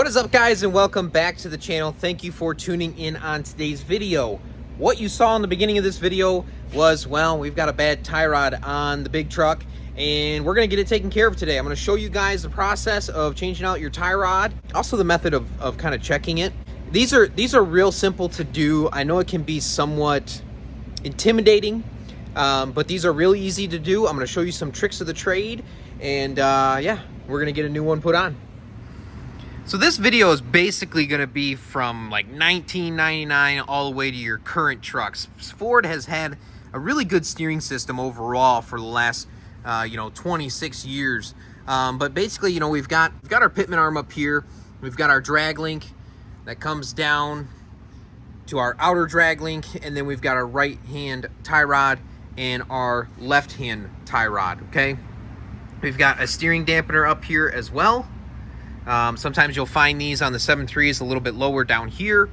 What is up, guys, and welcome back to the channel. Thank you for tuning in on today's video. What you saw in the beginning of this video was, well, we've got a bad tie rod on the big truck and we're going to get it taken care of today. I'm going to show you guys the process of changing out your tie rod, also the method of kind of checking it. These are real simple to do. I know it can be somewhat intimidating, but these are really easy to do. I'm going to show you some tricks of the trade, and yeah, we're going to get a new one put on. So this video is basically going to be from like 1999 all the way to your current trucks. Ford has had a really good steering system overall for the last 26 years. But basically, we've got our pitman arm up here. We've got our drag link that comes down to our outer drag link, and then we've got our right hand tie rod and our left hand tie rod. Okay, we've got a steering dampener up here as well. Sometimes you'll find these on the 7.3s a little bit lower down here.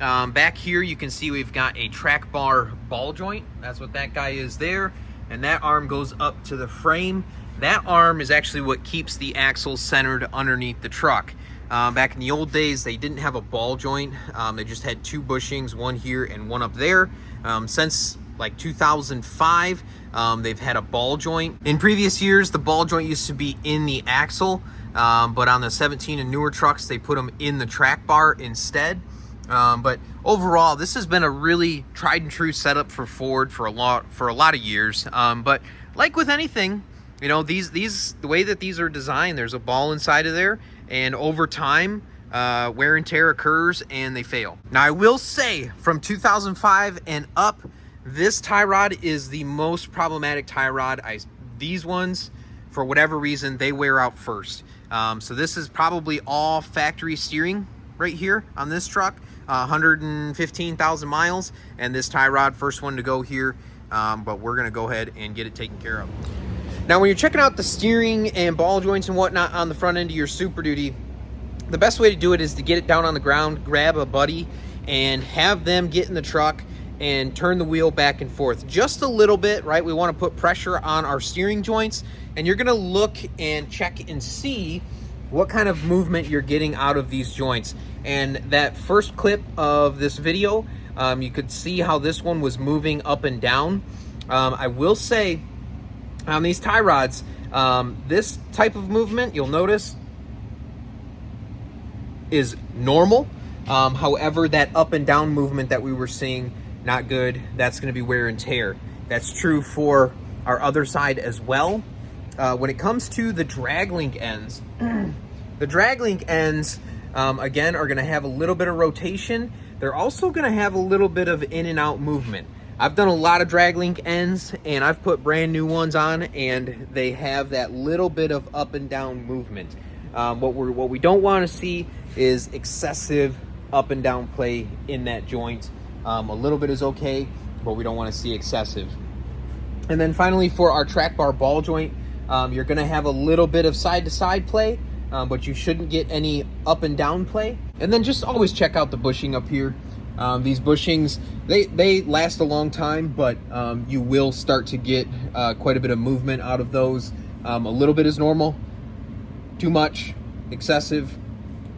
Back here you can see we've got a track bar ball joint. That's what that guy is there. And that arm goes up to the frame. That arm is actually what keeps the axle centered underneath the truck. Back in the old days, they didn't have a ball joint. They just had two bushings, one here and one up there. Since like 2005, they've had a ball joint. In previous years, the ball joint used to be in the axle. But on the 17 and newer trucks, they put them in the track bar instead. But overall, this has been a really tried and true setup for Ford for a lot of years. But like with anything, the way that these are designed, there's a ball inside of there, and over time, wear and tear occurs and they fail. Now, I will say from 2005 and up, this tie rod is the most problematic tie rod. These ones, for whatever reason, they wear out first. So this is probably all factory steering right here on this truck, 115,000 miles, and this tie rod, first one to go here, but we're gonna go ahead and get it taken care of. Now, when you're checking out the steering and ball joints and whatnot on the front end of your Superduty, the best way to do it is to get it down on the ground, grab a buddy, and have them get in the truck and turn the wheel back and forth just a little bit, right? We want to put pressure on our steering joints, and you're going to look and check and see what kind of movement you're getting out of these joints. And that first clip of this video, you could see how this one was moving up and down. I will say on these tie rods, this type of movement, you'll notice, is normal. However, that up and down movement that we were seeing, not good. That's going to be wear and tear. That's true for our other side as well. When it comes to the drag link ends, the drag link ends, again, are going to have a little bit of rotation. They're also going to have a little bit of in and out movement. I've done a lot of drag link ends, and I've put brand new ones on, and they have that little bit of up and down movement. What we don't want to see is excessive up and down play in that joint. A little bit is okay, but we don't want to see excessive. And then finally, for our track bar ball joint, you're going to have a little bit of side-to-side play, but you shouldn't get any up and down play. And then just always check out the bushing up here. These bushings, they last a long time, but you will start to get quite a bit of movement out of those. A little bit is normal. Too much, excessive,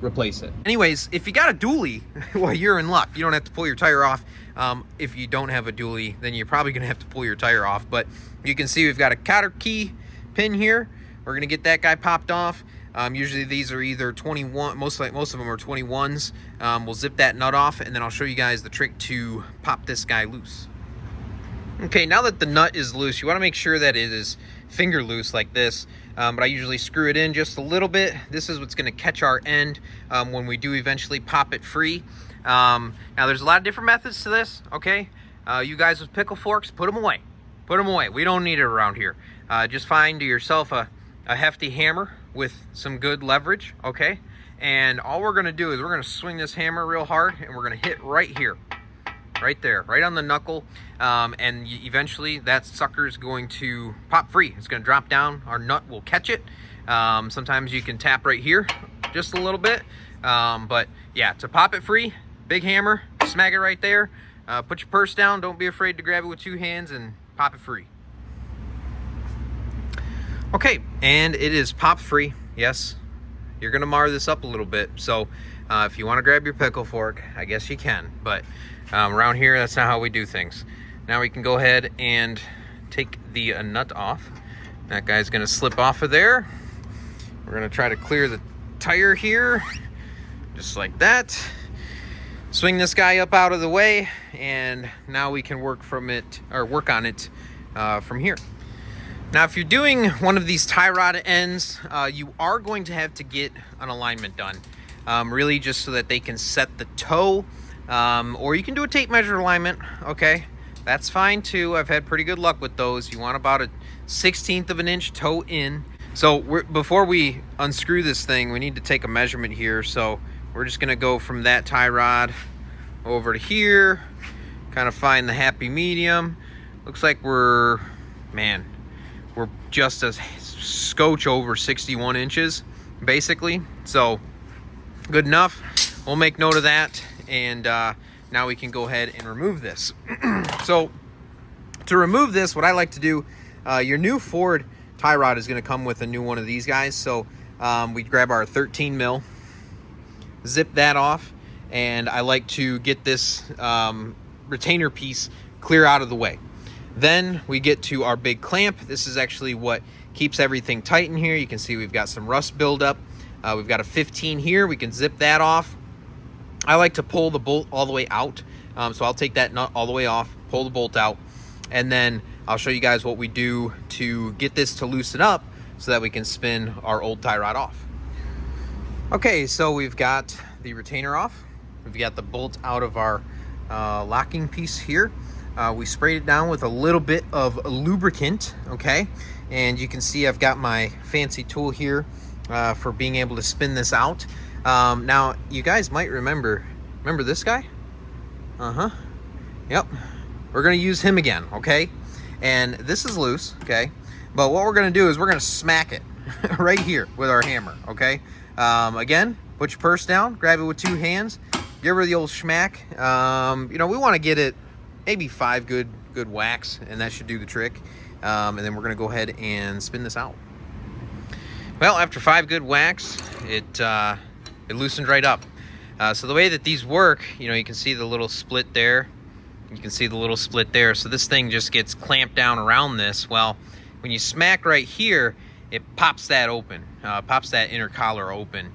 replace it. Anyways, if you got a dually, well, you're in luck. You don't have to pull your tire off. If you don't have a dually, then you're probably gonna have to pull your tire off. But you can see we've got a cotter key pin here. We're gonna get that guy popped off. Usually these are either 21, most of them are 21s. We'll zip that nut off, and then I'll show you guys the trick to pop this guy loose. Okay, now that the nut is loose, you wanna make sure that it is finger loose like this. But I usually screw it in just a little bit. This is what's going to catch our end when we do eventually pop it free. Now, there's a lot of different methods to this, okay? You guys with pickle forks, put them away. Put them away. We don't need it around here. Just find yourself a hefty hammer with some good leverage, okay? And all we're going to do is we're going to swing this hammer real hard, and we're going to hit right here. Right there, right on the knuckle, and eventually that sucker is going to pop free. It's going to drop down. Our nut will catch it. Sometimes you can tap right here just a little bit, but yeah, to pop it free, big hammer, smack it right there. Put your purse down. Don't be afraid to grab it with two hands and pop it free. Okay, and it is pop free. Yes, you're gonna mar this up a little bit. So if you want to grab your pickle fork, I guess you can, but around here, that's not how we do things. Now we can go ahead and take the nut off. That guy's gonna slip off of there. We're gonna try to clear the tire here, just like that. Swing this guy up out of the way, and now we can work on it from here. Now, if you're doing one of these tie rod ends, you are going to have to get an alignment done, really just so that they can set the toe, or you can do a tape measure alignment, okay? That's fine too. I've had pretty good luck with those. You want about a 1/16 of an inch toe in. So before we unscrew this thing, we need to take a measurement here. So we're just gonna go from that tie rod over to here, kind of find the happy medium. Looks like we're just a scotch over 61 inches, basically. So good enough. We'll make note of that, and now we can go ahead and remove this. So to remove this, what I like to do, your new Ford tie rod is going to come with a new one of these guys. So we grab our 13 mil, zip that off, and I like to get this retainer piece clear out of the way. Then we get to our big clamp. This is actually what keeps everything tight in here. You can see we've got some rust buildup. We've got a 15 here. We can zip that off. I like to pull the bolt all the way out. So I'll take that nut all the way off, pull the bolt out, and then I'll show you guys what we do to get this to loosen up so that we can spin our old tie rod off. Okay, so we've got the retainer off. We've got the bolt out of our locking piece here. We sprayed it down with a little bit of lubricant, okay? And you can see I've got my fancy tool here for being able to spin this out. Now, you guys might remember this guy? Yep. We're gonna use him again, okay? And this is loose, okay? But what we're gonna do is we're gonna smack it right here with our hammer, okay? Again, put your purse down, grab it with 2 hands, give her the old schmack. You know, we wanna get it maybe 5 good whacks, and that should do the trick. And then we're gonna go ahead and spin this out. Well, after 5 good whacks, it loosened right up. So the way that these work, you know, you can see the little split there. You can see the little split there. So this thing just gets clamped down around this. Well, when you smack right here, it pops that open, pops that inner collar open,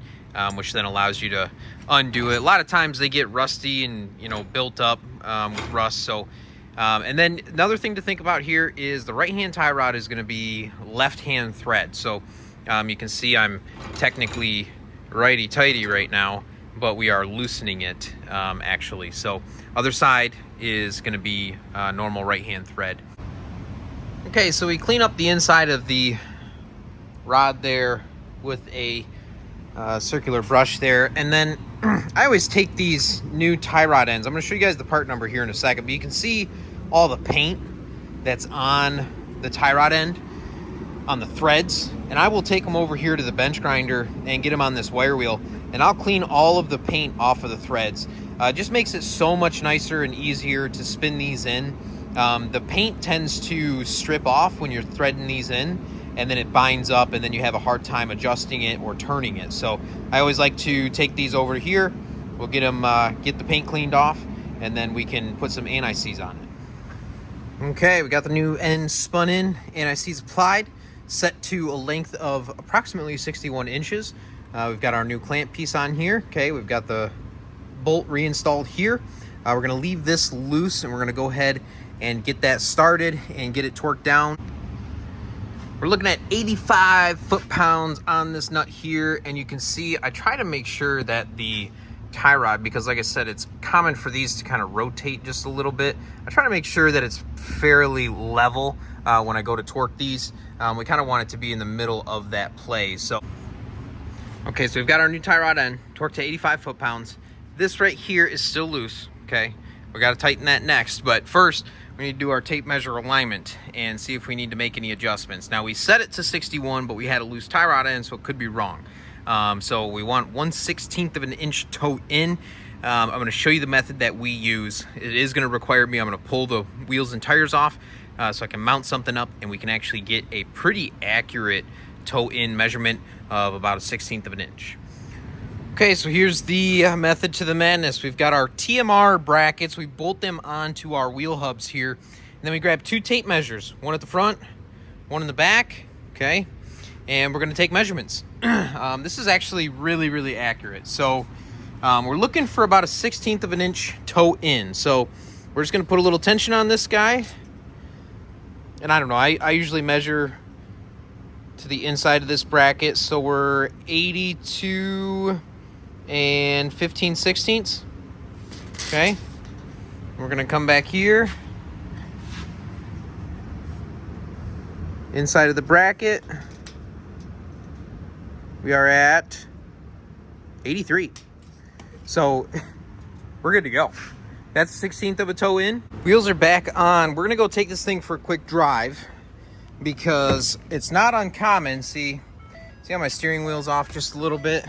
which then allows you to undo it. A lot of times they get rusty and, you know, built up with rust. So, and then another thing to think about here is the right-hand tie rod is going to be left-hand thread. So you can see I'm technically righty-tighty right now, but we are loosening it actually. So other side is going to be normal right-hand thread. Okay, so we clean up the inside of the rod there with a circular brush there, and then I always take these new tie rod ends. I'm going to show you guys the part number here in a second, but you can see all the paint that's on the tie rod end, on the threads, and I will take them over here to the bench grinder and get them on this wire wheel, and I'll clean all of the paint off of the threads. It just makes it so much nicer and easier to spin these in. The paint tends to strip off when you're threading these in, and then it binds up, and then you have a hard time adjusting it or turning it. So I always like to take these over here. We'll get them, get the paint cleaned off, and then we can put some anti-seize on it. Okay, we got the new end spun in, anti-seize applied, set to a length of approximately 61 inches. We've got our new clamp piece on here. Okay, we've got the bolt reinstalled here. We're going to leave this loose, and we're going to go ahead and get that started and get it torqued down. We're looking at 85 foot-pounds on this nut here, and you can see I try to make sure that the tie rod, because like I said, it's common for these to kind of rotate just a little bit. I try to make sure that it's fairly level when I go to torque these. We kind of want it to be in the middle of that play. So, okay, so we've got our new tie rod end, torqued to 85 foot-pounds. This right here is still loose, okay? We got to tighten that next, but first we need to do our tape measure alignment and see if we need to make any adjustments. Now, we set it to 61, but we had a loose tie rod end, so it could be wrong. So we want 1/16 of an inch toe in. I'm going to show you the method that we use. It is going to require me, I'm going to pull the wheels and tires off so I can mount something up, and we can actually get a pretty accurate toe-in measurement of about 1/16 of an inch. Okay, so here's the method to the madness. We've got our TMR brackets. We bolt them onto our wheel hubs here. And then we grab 2 tape measures, one at the front, one in the back, okay? And we're gonna take measurements. This is actually really, really accurate. So we're looking for about 1/16 of an inch toe in. So we're just gonna put a little tension on this guy. And I don't know, I usually measure to the inside of this bracket. So we're 82 and 15/16. Okay. We're gonna come back here. Inside of the bracket, we are at 83. So we're good to go. That's 1/16 of a toe in. Wheels are back on. We're gonna go take this thing for a quick drive because it's not uncommon. See how my steering wheel's off just a little bit?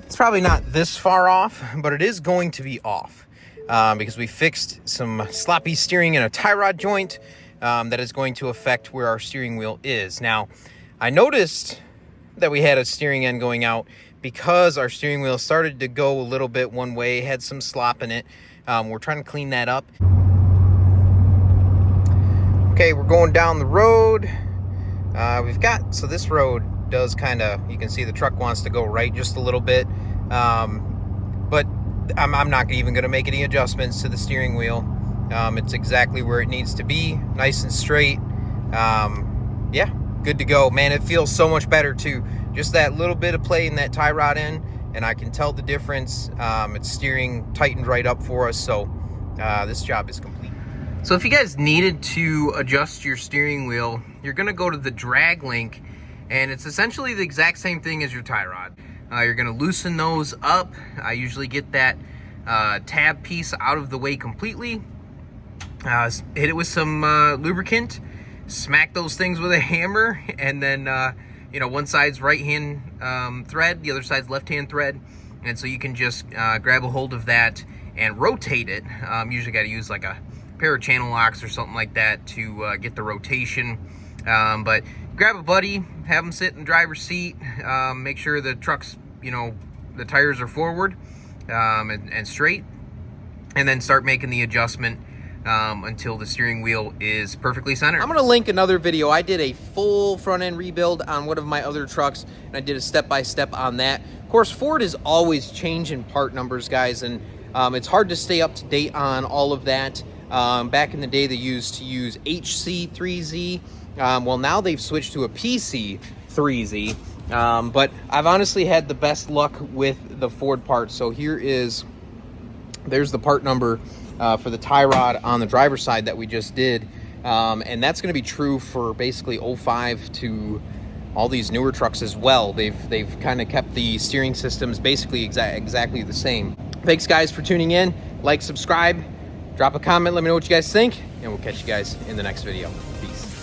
It's probably not this far off, but it is going to be off because we fixed some sloppy steering in a tie rod joint. That is going to affect where our steering wheel is. Now, I noticed that we had a steering end going out because our steering wheel started to go a little bit one way, had some slop in it. We're trying to clean that up. Okay, we're going down the road. So this road does kind of, you can see the truck wants to go right just a little bit. But I'm not even going to make any adjustments to the steering wheel. It's exactly where it needs to be, nice and straight. Yeah, good to go. Man, it feels so much better too. Just that little bit of play in that tie rod end, and I can tell the difference. It's steering tightened right up for us, so this job is complete. So if you guys needed to adjust your steering wheel, you're gonna go to the drag link, and it's essentially the exact same thing as your tie rod. You're gonna loosen those up. I usually get that tab piece out of the way completely. Hit it with some lubricant, smack those things with a hammer, and then one side's right hand thread, the other side's left hand thread, and so you can just grab a hold of that and rotate it. Usually got to use like a pair of channel locks or something like that to get the rotation. But grab a buddy, have them sit in the driver's seat, make sure the truck's, the tires are forward and straight, and then start making the adjustment until the steering wheel is perfectly centered. I'm going to link another video. I did a full front end rebuild on one of my other trucks, and I did a step-by-step on that. Of course, Ford is always changing part numbers, guys, and it's hard to stay up to date on all of that. Back in the day, they used to use HC3Z. Well, now they've switched to a PC3Z. But I've honestly had the best luck with the Ford parts. So there's the part number for the tie rod on the driver's side that we just did. And that's going to be true for basically 05 to all these newer trucks as well. They've kind of kept the steering systems basically exactly the same. Thanks, guys, for tuning in. Like, subscribe, drop a comment, let me know what you guys think, and we'll catch you guys in the next video. Peace.